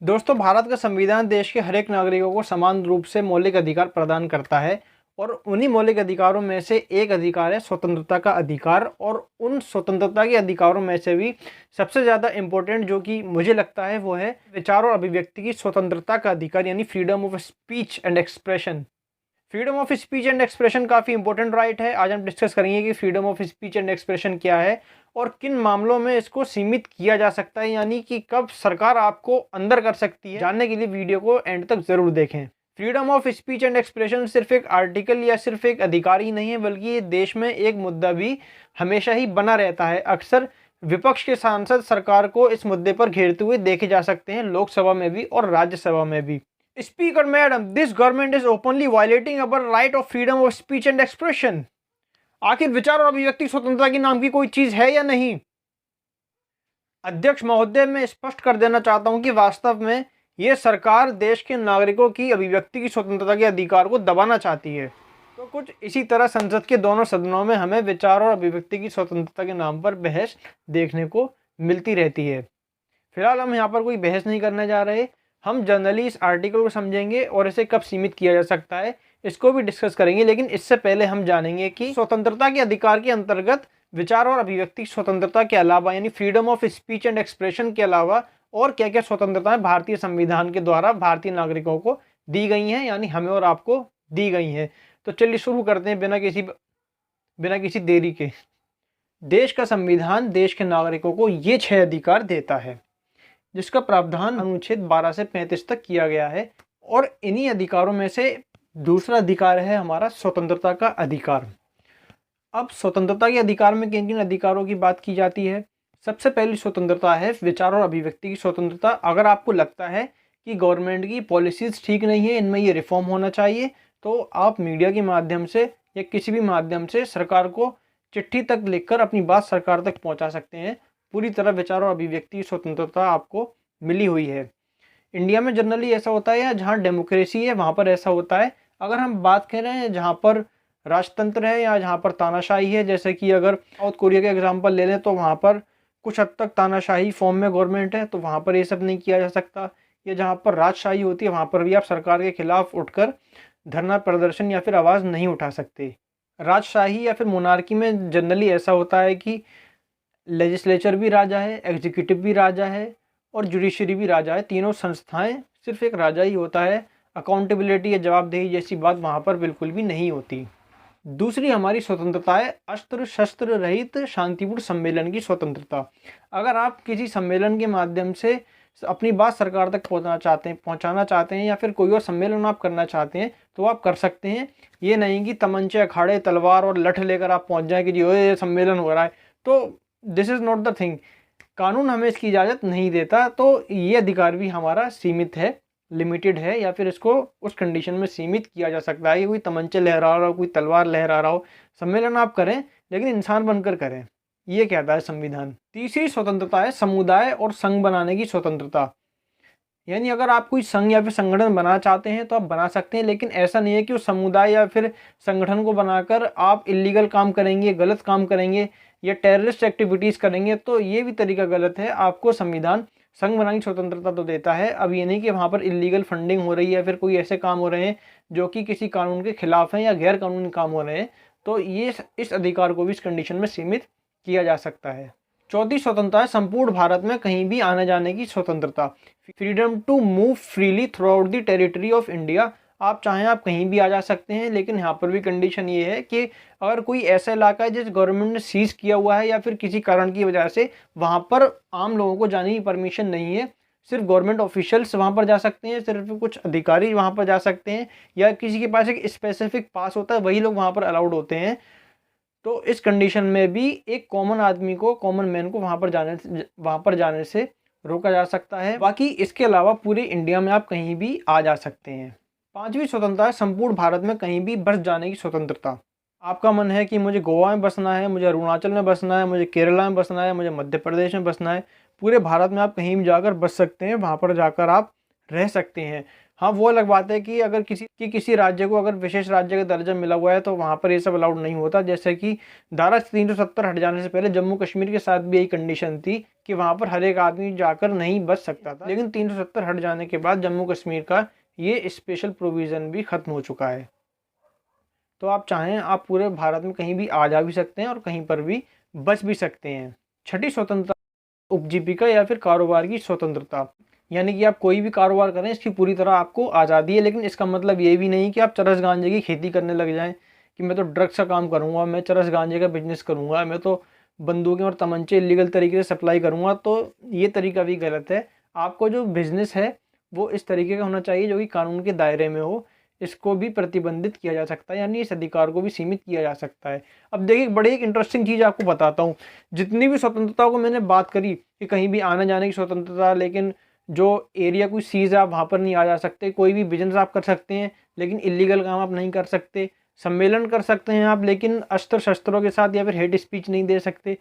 दोस्तों, भारत का संविधान देश के हर एक नागरिकों को समान रूप से मौलिक अधिकार प्रदान करता है और उन्हीं मौलिक अधिकारों में से एक अधिकार है स्वतंत्रता का अधिकार। और उन स्वतंत्रता के अधिकारों में से भी सबसे ज़्यादा इम्पोर्टेंट जो कि मुझे लगता है वो है विचार और अभिव्यक्ति की स्वतंत्रता का अधिकार, यानी freedom of speech and expression. Freedom of speech and expression काफ़ी इंपॉर्टेंट राइट है। आज हम डिस्कस करेंगे कि freedom of speech and expression क्या है और किन मामलों में इसको सीमित किया जा सकता है, यानी कि कब सरकार आपको अंदर कर सकती है। जानने के लिए वीडियो को एंड तक जरूर देखें। Freedom of speech and expression सिर्फ एक आर्टिकल या सिर्फ एक अधिकार ही नहीं है, बल्कि ये देश में एक मुद्दा भी हमेशा ही बना रहता है। अक्सर विपक्ष के सांसद सरकार को इस मुद्दे पर घेरते हुए देखे जा सकते हैं, लोकसभा में भी और राज्यसभा में भी। Speaker madam, this government is openly violating our right of freedom of speech and expression. आखिर विचार और अभिव्यक्ति स्वतंत्रता के नाम की कोई चीज है या नहीं? अध्यक्ष महोदय, मैं स्पष्ट कर देना चाहता हूं कि वास्तव में यह सरकार देश के नागरिकों की अभिव्यक्ति की स्वतंत्रता के अधिकार को दबाना चाहती है। तो कुछ इसी तरह संसद के दोनों सदनों में हमें विचार और अभिव्यक्ति की स्वतंत्रता के नाम पर बहस देखने को मिलती रहती है। फिलहाल हम यहाँ पर कोई बहस नहीं करने जा रहे। हम जनरली इस आर्टिकल को समझेंगे और इसे कब सीमित किया जा सकता है इसको भी डिस्कस करेंगे। लेकिन इससे पहले हम जानेंगे कि स्वतंत्रता के अधिकार के अंतर्गत विचार और अभिव्यक्ति स्वतंत्रता के अलावा, यानी freedom of speech and expression के अलावा और क्या क्या स्वतंत्रताएं भारतीय संविधान के द्वारा भारतीय नागरिकों को दी गई हैं, यानी हमें और आपको दी गई हैं। तो चलिए शुरू करते हैं बिना किसी देरी के। देश का संविधान देश के नागरिकों को ये 6 अधिकार देता है, जिसका प्रावधान अनुच्छेद 12 से 35 तक किया गया है। और इन्हीं अधिकारों में से दूसरा अधिकार है हमारा स्वतंत्रता का अधिकार। अब स्वतंत्रता के अधिकार में किन किन अधिकारों की बात की जाती है? सबसे पहली स्वतंत्रता है विचार और अभिव्यक्ति की स्वतंत्रता। अगर आपको लगता है कि गवर्नमेंट की पॉलिसीज ठीक नहीं है, इनमें ये रिफॉर्म होना चाहिए, तो आप मीडिया के माध्यम से या किसी भी माध्यम से सरकार को चिट्ठी तक लिखकर अपनी बात सरकार तक पहुंचा सकते हैं। पूरी तरह विचार और अभिव्यक्ति की स्वतंत्रता आपको मिली हुई है। इंडिया में जनरली ऐसा होता है, या जहाँ डेमोक्रेसी है वहाँ पर ऐसा होता है। अगर हम बात करें जहाँ पर राजतंत्र है या जहाँ पर तानाशाही है, जैसे कि अगर साउथ कोरिया के एग्जाम्पल ले लें, तो वहाँ पर कुछ हद तक तानाशाही फॉर्म में गवर्नमेंट है, तो वहाँ पर ये सब नहीं किया जा सकता। या जहाँ पर राजशाही होती है वहाँ पर भी आप सरकार के खिलाफ उठकर धरना प्रदर्शन या फिर आवाज़ नहीं उठा सकते। राजशाही या फिर मोनार्की में जनरली ऐसा होता है कि लेजिस्लेचर भी राजा है, एग्जीक्यूटिव भी राजा है और जुडिशरी भी राजा है। तीनों संस्थाएं सिर्फ एक राजा ही होता है। अकाउंटेबिलिटी या जवाबदेही जैसी बात वहाँ पर बिल्कुल भी नहीं होती। दूसरी हमारी स्वतंत्रता है अस्त्र शस्त्र रहित शांतिपूर्ण सम्मेलन की स्वतंत्रता। अगर आप किसी सम्मेलन के माध्यम से अपनी बात सरकार तक पहुंचाना चाहते हैं या फिर कोई और सम्मेलन आप करना चाहते हैं तो आप कर सकते हैं। ये नहीं कि तमंचे अखाड़े तलवार और लठ लेकर आप पहुंच जाएं कि जी ये सम्मेलन हो रहा है, तो this is not the thing. कानून हमें इसकी इजाज़त नहीं देता। तो ये अधिकार भी हमारा सीमित है, लिमिटेड है, या फिर इसको उस कंडीशन में सीमित किया जा सकता है कि कोई तमंचे लहरा रहा हो, कोई तलवार लहरा रहा हो। सम्मेलन आप करें लेकिन इंसान बनकर करें, ये कहता है संविधान। तीसरी स्वतंत्रता है समुदाय और संघ बनाने की स्वतंत्रता। यानी अगर आप कोई संघ या फिर संगठन बनाना चाहते हैं तो आप बना सकते हैं, लेकिन ऐसा नहीं है कि उस समुदाय या फिर संगठन को बनाकर आप इलीगल काम करेंगे, गलत काम करेंगे या टेररिस्ट एक्टिविटीज़ करेंगे, तो ये भी तरीका गलत है। आपको संविधान संघ बनाने की स्वतंत्रता तो देता है। अब ये नहीं कि वहाँ पर इलीगल फंडिंग हो रही है या फिर कोई ऐसे काम हो रहे हैं जो कि किसी कानून के खिलाफ हैं या गैर कानूनी काम हो रहे हैं, तो ये इस अधिकार को भी इस कंडीशन में सीमित किया जा सकता है। चौथी स्वतंत्रता है संपूर्ण भारत में कहीं भी आने जाने की स्वतंत्रता। Freedom to move freely throughout the territory of India. आप चाहें आप कहीं भी आ जा सकते हैं, लेकिन यहाँ पर भी कंडीशन ये है कि अगर कोई ऐसा इलाका है जिस गवर्नमेंट ने सीज किया हुआ है या फिर किसी कारण की वजह से वहाँ पर आम लोगों को जाने की परमिशन नहीं है, सिर्फ गवर्नमेंट ऑफिशियल्स वहाँ पर जा सकते हैं, सिर्फ कुछ अधिकारी वहाँ पर जा सकते हैं, या किसी के पास एक स्पेसिफिक पास होता है वही लोग वहाँ पर अलाउड होते हैं, तो इस कंडीशन में भी एक कॉमन आदमी को, कॉमन मैन को वहाँ पर जाने से रोका जा सकता है। बाकी इसके अलावा पूरे इंडिया में आप कहीं भी आ जा सकते हैं। पांचवी स्वतंत्रता है संपूर्ण भारत में कहीं भी बस जाने की स्वतंत्रता। आपका मन है कि मुझे गोवा में बसना है, मुझे अरुणाचल में बसना है, मुझे केरला में बसना है, मुझे मध्य प्रदेश में बसना है, पूरे भारत में आप कहीं भी जाकर बस सकते हैं, वहाँ पर जाकर आप रह सकते हैं। हाँ, वो अलग बात है कि अगर किसी राज्य को अगर विशेष राज्य का दर्जा मिला हुआ है तो वहाँ पर ये सब अलाउड नहीं होता। जैसे कि धारा 370 हट जाने से पहले जम्मू कश्मीर के साथ भी यही कंडीशन थी कि वहाँ पर हर एक आदमी जाकर नहीं बच सकता था, लेकिन 370 हट जाने के बाद जम्मू कश्मीर का ये स्पेशल प्रोविज़न भी ख़त्म हो चुका है। तो आप चाहें आप पूरे भारत में कहीं भी आ जा भी सकते हैं और कहीं पर भी बच भी सकते हैं। छठी स्वतंत्रता, उपजीविका या फिर कारोबार की स्वतंत्रता, यानी कि आप कोई भी कारोबार करें इसकी पूरी तरह आपको आज़ादी है, लेकिन इसका मतलब ये भी नहीं कि आप चरस गांजे की खेती करने लग जाएं कि मैं तो ड्रग्स का काम करूंगा, मैं चरस गांजे का बिजनेस करूंगा, मैं तो बंदूकें और तमंचे इलीगल तरीके से सप्लाई करूंगा। तो ये तरीका भी गलत है। आपको जो बिज़नेस है वो इस तरीके का होना चाहिए जो कि कानून के दायरे में हो। इसको भी प्रतिबंधित किया जा सकता है, यानी इस अधिकार को भी सीमित किया जा सकता है। अब देखिए, बड़ी एक इंटरेस्टिंग चीज़ आपको बताता हूँ। जितनी भी स्वतंत्रता को मैंने बात करी कि कहीं भी आने जाने की स्वतंत्रता, लेकिन जो एरिया कोई सीज है आप वहाँ पर नहीं आ जा सकते, कोई भी बिजनेस आप कर सकते हैं लेकिन इलीगल काम आप नहीं कर सकते, सम्मेलन कर सकते हैं आप लेकिन अस्त्र शस्त्रों के साथ या फिर हेट स्पीच नहीं दे सकते।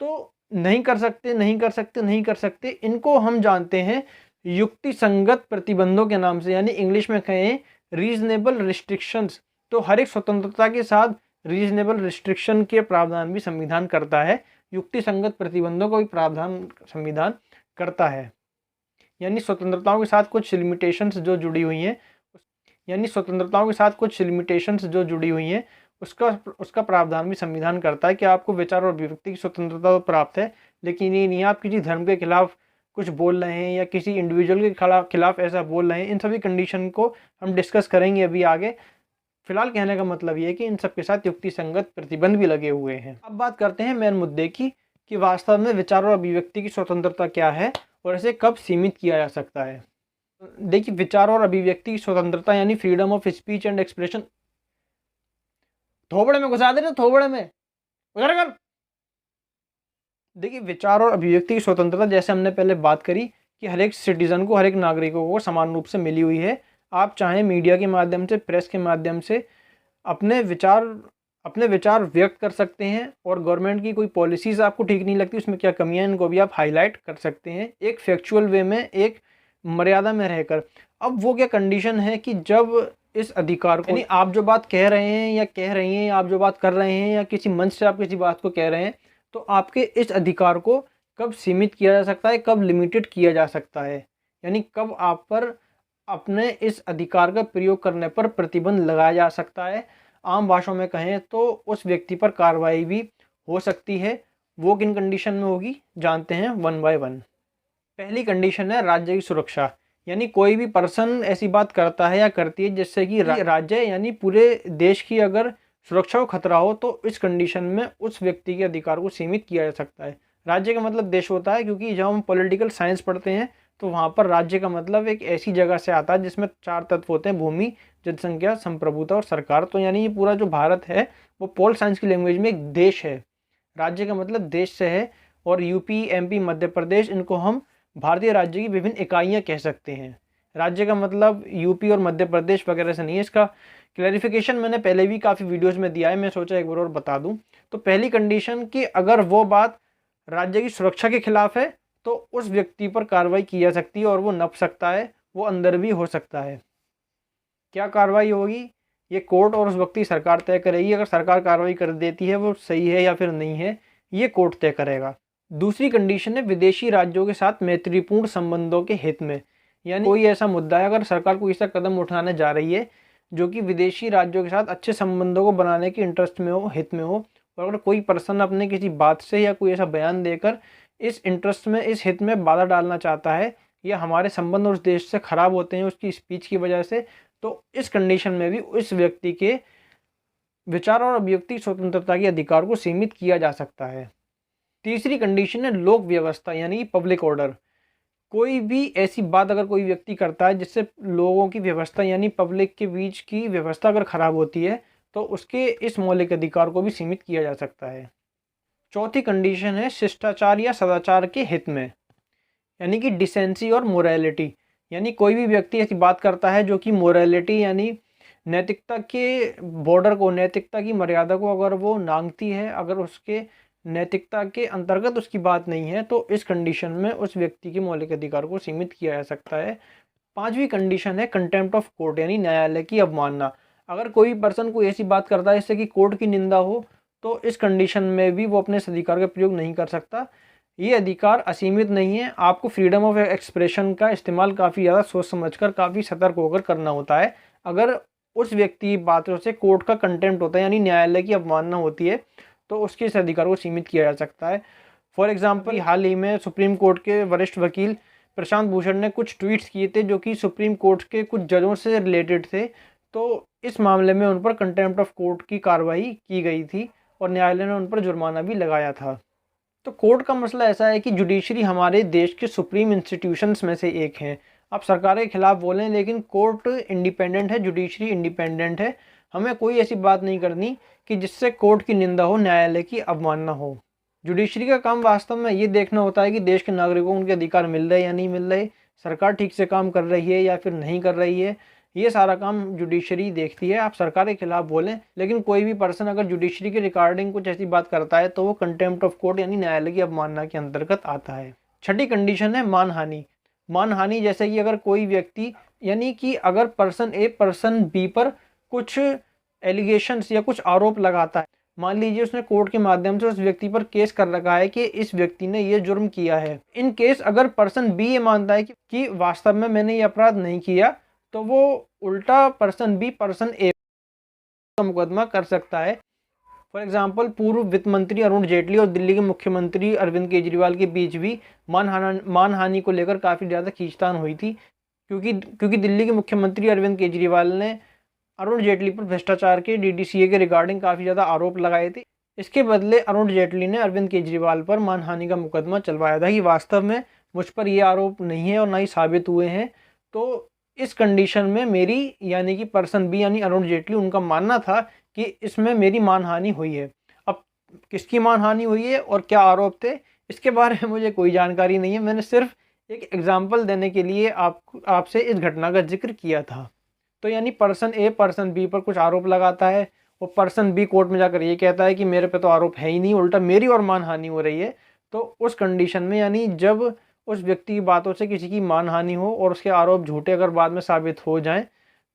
तो नहीं कर सकते, नहीं कर सकते, नहीं कर सकते, इनको हम जानते हैं युक्ति संगत प्रतिबंधों के नाम से, यानी इंग्लिश में कहें रीजनेबल रिस्ट्रिक्शंस। तो हर एक स्वतंत्रता के साथ रीजनेबल रिस्ट्रिक्शन के प्रावधान भी संविधान करता है, युक्ति संगत प्रतिबंधों का भी प्रावधान संविधान करता है। यानी स्वतंत्रताओं के साथ कुछ लिमिटेशंस जो जुड़ी हुई हैं, उसका प्रावधान भी संविधान करता है कि आपको विचार और अभिव्यक्ति की स्वतंत्रता तो प्राप्त है, लेकिन ये नहीं आप किसी धर्म के खिलाफ कुछ बोल रहे हैं या किसी इंडिविजुअल के खिलाफ ऐसा बोल रहे हैं। इन सभी कंडीशन को हम डिस्कस करेंगे अभी आगे। फिलहाल कहने का मतलब ये है कि इन सब के साथ युक्ति संगत प्रतिबंध भी लगे हुए हैं। अब बात करते हैं मेन मुद्दे की कि वास्तव में विचार और अभिव्यक्ति की स्वतंत्रता क्या है और इसे कब सीमित किया जा सकता है। देखिए, विचार और अभिव्यक्ति की स्वतंत्रता यानी freedom of speech and expression, थोबड़े में घुसा दे ना, थोबड़े में उधर कर। देखिए, विचार और अभिव्यक्ति की स्वतंत्रता जैसे हमने पहले बात करी कि हर एक सिटीजन को, हर एक नागरिकों को समान रूप से मिली हुई है। आप चाहें मीडिया के माध्यम से, प्रेस के माध्यम से अपने विचार व्यक्त कर सकते हैं और गवर्नमेंट की कोई पॉलिसीज़ आपको ठीक नहीं लगती, उसमें क्या कमियां, इनको भी आप हाईलाइट कर सकते हैं एक फैक्चुअल वे में, एक मर्यादा में रहकर। अब वो क्या कंडीशन है कि जब इस अधिकार को, यानी आप जो बात कह रहे हैं या कह रही हैं, आप जो बात कर रहे हैं या किसी मंच से आप किसी बात को कह रहे हैं, तो आपके इस अधिकार को कब सीमित किया जा सकता है, कब लिमिटेड किया जा सकता है, यानी कब आप पर अपने इस अधिकार का प्रयोग करने पर प्रतिबंध लगाया जा सकता है। आम भाषाओं में कहें तो उस व्यक्ति पर कार्रवाई भी हो सकती है। वो किन कंडीशन में होगी, जानते हैं वन बाय वन। पहली कंडीशन है राज्य की सुरक्षा, यानी कोई भी पर्सन ऐसी बात करता है या करती है जिससे कि राज्य यानी पूरे देश की अगर सुरक्षा को खतरा हो, तो इस कंडीशन में उस व्यक्ति के अधिकार को सीमित किया जा सकता है। राज्य का मतलब देश होता है, क्योंकि जब हम पॉलिटिकल साइंस पढ़ते हैं तो वहाँ पर राज्य का मतलब एक ऐसी जगह से आता है जिसमें 4 तत्व होते हैं: भूमि, जनसंख्या, संप्रभुता और सरकार। तो यानी ये पूरा जो भारत है वो पोल साइंस की लैंग्वेज में एक देश है। राज्य का मतलब देश से है। और यूपी, एमपी, मध्य प्रदेश, इनको हम भारतीय राज्य की विभिन्न इकाइयाँ कह सकते हैं। राज्य का मतलब यूपी और मध्य प्रदेश वगैरह से नहीं है। इसका क्लैरिफिकेशन मैंने पहले भी काफ़ी वीडियोज़ में दिया है, मैं सोचा एक बार और बता दूँ। तो पहली कंडीशन कि अगर वो बात राज्य की सुरक्षा के खिलाफ है तो उस व्यक्ति पर कार्रवाई की जा सकती है और वो नप सकता है, वो अंदर भी हो सकता है। क्या कार्रवाई होगी, ये कोर्ट और उस वक्त की सरकार तय करेगी। अगर सरकार कार्रवाई कर देती है वो सही है या फिर नहीं है, ये कोर्ट तय करेगा। दूसरी कंडीशन है विदेशी राज्यों के साथ मैत्रीपूर्ण संबंधों के हित में, यानी कोई ऐसा मुद्दा है, अगर सरकार कोई ऐसा कदम उठाने जा रही है जो कि विदेशी राज्यों के साथ अच्छे संबंधों को बनाने के इंटरेस्ट में हो, हित में हो, और अगर कोई पर्सन अपने किसी बात से या कोई ऐसा बयान देकर इस इंटरेस्ट में, इस हित में बाधा डालना चाहता है, या हमारे संबंध उस देश से खराब होते हैं उसकी स्पीच की वजह से, तो इस कंडीशन में भी उस व्यक्ति के विचार और अभिव्यक्ति स्वतंत्रता के अधिकार को सीमित किया जा सकता है। तीसरी कंडीशन है लोक व्यवस्था, यानी पब्लिक ऑर्डर। कोई भी ऐसी बात अगर कोई व्यक्ति करता है जिससे लोगों की व्यवस्था यानी पब्लिक के बीच की व्यवस्था अगर खराब होती है, तो उसके इस मौलिक अधिकार को भी सीमित किया जा सकता है। चौथी कंडीशन है शिष्टाचार या सदाचार के हित में, यानी कि डिसेंसी और मोरालिटी, यानी कोई भी व्यक्ति ऐसी बात करता है जो कि मोरालिटी यानी नैतिकता के बॉर्डर को, नैतिकता की मर्यादा को अगर वो नांगती है, अगर उसके नैतिकता के अंतर्गत उसकी बात नहीं है, तो इस कंडीशन में उस व्यक्ति के मौलिक अधिकार को सीमित किया जा सकता है। 5वीं कंडीशन है कंटेम्प्ट ऑफ कोर्ट यानी न्यायालय की अवमानना। अगर कोई पर्सन कोई ऐसी बात करता है जिससे कि कोर्ट की निंदा हो, तो इस कंडीशन में भी वो अपने इस अधिकार का प्रयोग नहीं कर सकता। ये अधिकार असीमित नहीं है, आपको फ्रीडम ऑफ एक्सप्रेशन का इस्तेमाल काफ़ी ज़्यादा सोच समझकर, काफ़ी सतर्क होकर करना होता है। अगर उस व्यक्ति की बातों से कोर्ट का कंटेम्प्ट होता है यानी न्यायालय की अवमानना होती है, तो उसके इस अधिकार को सीमित किया जा सकता है। फॉर एग्जाम्पल, हाल ही में सुप्रीम कोर्ट के वरिष्ठ वकील प्रशांत भूषण ने कुछ ट्वीट्स किए थे जो कि सुप्रीम कोर्ट के कुछ जजों से रिलेटेड थे। तो इस मामले में उन पर कंटेम्प्ट ऑफ कोर्ट की कार्रवाई की गई थी और न्यायालय ने उन पर जुर्माना भी लगाया था। तो कोर्ट का मसला ऐसा है कि जुडिशरी हमारे देश के सुप्रीम इंस्टीट्यूशंस में से एक है। आप सरकार के खिलाफ बोलें, लेकिन कोर्ट इंडिपेंडेंट है, जुडिशरी इंडिपेंडेंट है। हमें कोई ऐसी बात नहीं करनी कि जिससे कोर्ट की निंदा हो, न्यायालय की अवमानना हो। जुडिशरी का काम वास्तव में ये देखना होता है कि देश के नागरिकों को उनके अधिकार मिल रहे या नहीं मिल रहे, सरकार ठीक से काम कर रही है या फिर नहीं कर रही है। ये सारा काम जुडिशरी देखती है। आप सरकार के खिलाफ बोलें, लेकिन कोई भी पर्सन अगर जुडिशरी के रिगार्डिंग कुछ ऐसी बात करता है तो वो कंटेम्प्ट ऑफ कोर्ट यानी न्यायालय की अवमानना के अंतर्गत आता है। छठी कंडीशन है मानहानि। मानहानि जैसे कि अगर कोई व्यक्ति यानी कि अगर पर्सन ए पर्सन बी पर कुछ एलिगेशंस या कुछ आरोप लगाता है, मान लीजिए उसने कोर्ट के माध्यम से उस व्यक्ति पर केस कर रखा है कि इस व्यक्ति ने ये जुर्म किया है। इन केस अगर पर्सन बी ये मानता है कि वास्तव में मैंने ये अपराध नहीं किया, तो वो उल्टा पर्सन बी पर्सन ए का मुकदमा कर सकता है। फॉर एग्जाम्पल, पूर्व वित्त मंत्री अरुण जेटली और दिल्ली के मुख्यमंत्री अरविंद केजरीवाल के बीच भी मानहानि को लेकर काफ़ी ज़्यादा खींचतान हुई थी, क्योंकि दिल्ली के मुख्यमंत्री अरविंद केजरीवाल ने अरुण जेटली पर भ्रष्टाचार के DDCA के रिगार्डिंग काफ़ी ज़्यादा आरोप लगाए थे। इसके बदले अरुण जेटली ने अरविंद केजरीवाल पर मानहानि का मुकदमा चलवाया था कि वास्तव में मुझ पर ये आरोप नहीं है और ना ही साबित हुए हैं। तो इस कंडीशन में मेरी यानी कि पर्सन बी यानी अरुण जेटली, उनका मानना था कि इसमें मेरी मानहानि हुई है। अब किसकी मानहानि हुई है और क्या आरोप थे, इसके बारे में मुझे कोई जानकारी नहीं है। मैंने सिर्फ एक एग्जाम्पल देने के लिए आपसे इस घटना का जिक्र किया था। तो यानी पर्सन ए पर्सन बी पर कुछ आरोप लगाता है और पर्सन बी कोर्ट में जाकर ये कहता है कि मेरे पे तो आरोप है ही नहीं, उल्टा मेरी और मानहानि हो रही है। तो उस कंडीशन में यानी जब उस व्यक्ति की बातों से किसी की मानहानि हो और उसके आरोप झूठे अगर बाद में साबित हो जाएं,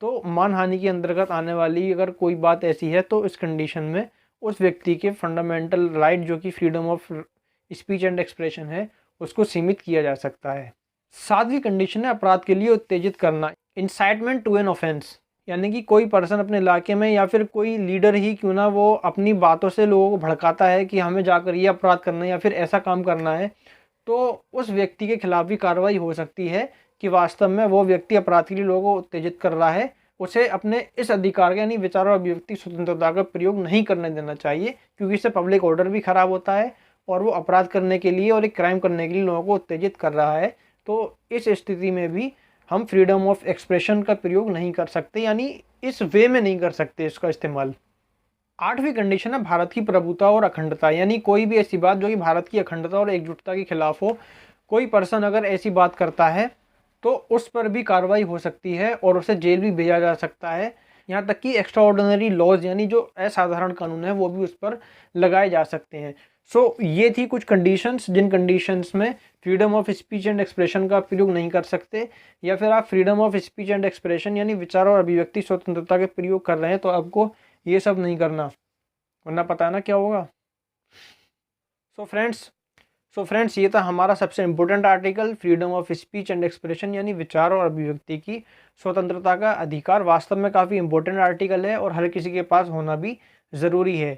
तो मानहानि के अंतर्गत आने वाली अगर कोई बात ऐसी है, तो इस कंडीशन में उस व्यक्ति के फंडामेंटल राइट जो कि freedom of speech and expression है, उसको सीमित किया जा सकता है। 7वीं कंडीशन है अपराध के लिए उत्तेजित करना, इंसाइटमेंट टू एन ऑफेंस। यानी कि कोई पर्सन अपने इलाके में या फिर कोई लीडर ही क्यों ना, वो अपनी बातों से लोगों को भड़काता है कि हमें जाकर ये अपराध करना है या फिर ऐसा काम करना है, तो उस व्यक्ति के खिलाफ भी कार्रवाई हो सकती है कि वास्तव में वो व्यक्ति अपराध के लिए लोगों को उत्तेजित कर रहा है। उसे अपने इस अधिकार यानी विचार और अभिव्यक्ति स्वतंत्रता का प्रयोग नहीं करने देना चाहिए, क्योंकि इससे पब्लिक ऑर्डर भी खराब होता है और वो अपराध करने के लिए और एक क्राइम करने के लिए लोगों को उत्तेजित कर रहा है। तो इस स्थिति में भी हम फ्रीडम ऑफ एक्सप्रेशन का प्रयोग नहीं कर सकते, यानी इस वे में नहीं कर सकते इसका इस्तेमाल। 8वीं कंडीशन है भारत की प्रभुता और अखंडता। यानी कोई भी ऐसी बात जो कि भारत की अखंडता और एकजुटता के खिलाफ हो, कोई पर्सन अगर ऐसी बात करता है तो उस पर भी कार्रवाई हो सकती है और उसे जेल भी भेजा जा सकता है। यहाँ तक कि एक्स्ट्रा ऑर्डिनरी लॉज यानी जो असाधारण कानून है वो भी उस पर लगाए जा सकते हैं। सो ये थी कुछ कंडीशंस, जिन कंडीशंस में freedom of speech and expression का प्रयोग नहीं कर सकते, या फिर आप freedom of speech and expression यानी विचार और अभिव्यक्ति स्वतंत्रता के प्रयोग कर रहे हैं, तो आपको ये सब नहीं करना, वरना पता है ना क्या होगा। सो फ्रेंड्स ये था हमारा सबसे important article, freedom of speech and expression यानी विचार और अभिव्यक्ति की स्वतंत्रता का अधिकार। वास्तव में काफ़ी इंपॉर्टेंट आर्टिकल है और हर किसी के पास होना भी ज़रूरी है।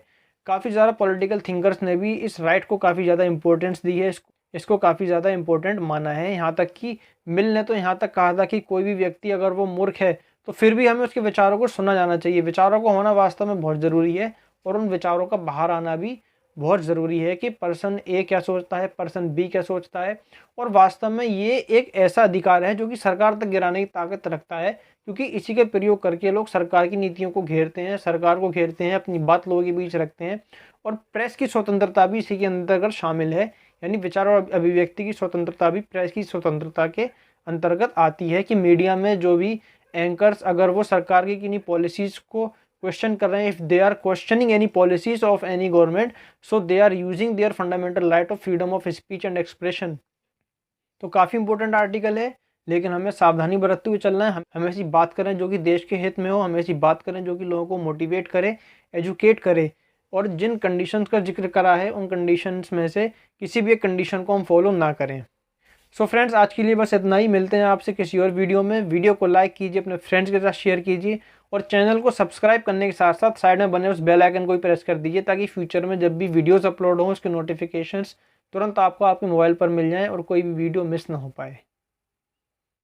काफ़ी ज़्यादा पॉलिटिकल थिंकर्स ने भी इस राइट को काफ़ी ज़्यादा इंपॉर्टेंस दी है, इसको काफ़ी ज़्यादा इंपॉर्टेंट माना है। यहाँ तक कि मिल ने तो यहाँ तक कहा था कि कोई भी व्यक्ति अगर वो मूर्ख है तो फिर भी हमें उसके विचारों को सुना जाना चाहिए। विचारों को होना वास्तव में बहुत ज़रूरी है और उन विचारों का बाहर आना भी बहुत ज़रूरी है कि पर्सन ए क्या सोचता है, पर्सन बी क्या सोचता है। और वास्तव में ये एक ऐसा अधिकार है जो कि सरकार तक गिराने की ताकत रखता है, क्योंकि इसी के प्रयोग करके लोग सरकार की नीतियों को घेरते हैं, सरकार को घेरते हैं, अपनी बात लोगों के बीच रखते हैं। और प्रेस की स्वतंत्रता भी इसी के अंतर्गत शामिल है, यानी विचार और अभिव्यक्ति की स्वतंत्रता भी प्रेस की स्वतंत्रता के अंतर्गत आती है कि मीडिया में जो भी एंकर्स अगर वो सरकार की किन्हीं पॉलिसीज़ को क्वेश्चन कर रहे हैं, if they are questioning any policies of any government, so they are using their fundamental right of freedom of speech and expression. तो काफ़ी इंपॉर्टेंट आर्टिकल है, लेकिन हमें सावधानी बरतते हुए चलना है। हमें ऐसी बात करें जो कि देश के हित में हो, हमें ऐसी बात करें जो कि लोगों को मोटिवेट करे, एजुकेट करे, और जिन कंडीशंस का जिक्र करा है उन कंडीशंस में से किसी भी एक कंडीशन को हम फॉलो ना करें। सो फ्रेंड्स, आज के लिए बस इतना ही। मिलते हैं आपसे किसी और वीडियो में। वीडियो को लाइक कीजिए, अपने फ्रेंड्स के साथ शेयर कीजिए, और चैनल को सब्सक्राइब करने के साथ साथ साइड में बने उस बेल आइकन को भी प्रेस कर दीजिए, ताकि फ्यूचर में जब भी वीडियोस अपलोड हों उसके नोटिफिकेशंस तुरंत आपको आपके मोबाइल पर मिल जाएं और कोई भी वीडियो मिस ना हो पाए।